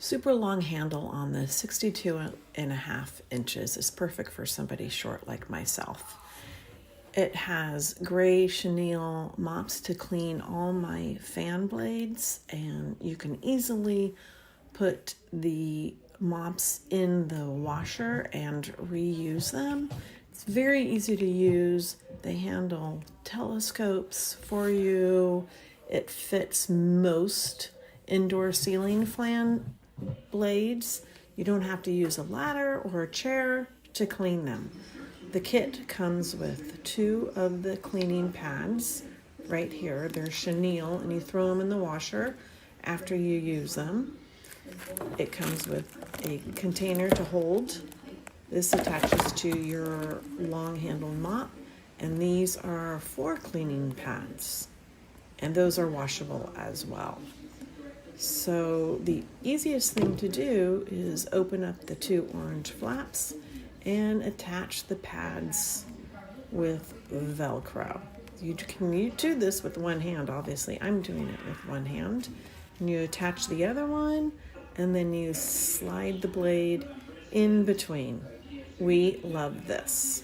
super long handle on the 62.5 inches is perfect for somebody short like myself. It has gray chenille mops to clean all my fan blades, and you can easily put the mops in the washer and reuse them. It's very easy to use. They handle telescopes for you. It fits most indoor ceiling fan blades. You don't have to use a ladder or a chair to clean them. The kit comes with 2 of the cleaning pads right here. They're chenille, and you throw them in the washer after you use them. It comes with a container to hold. This attaches to your long handled mop, and these are 4 cleaning pads, and those are washable as well. So the easiest thing to do is open up the 2 orange flaps and attach the pads with Velcro. You can do this with one hand, obviously. I'm doing it with one hand. And you attach the other one, and then you slide the blade in between. We love this.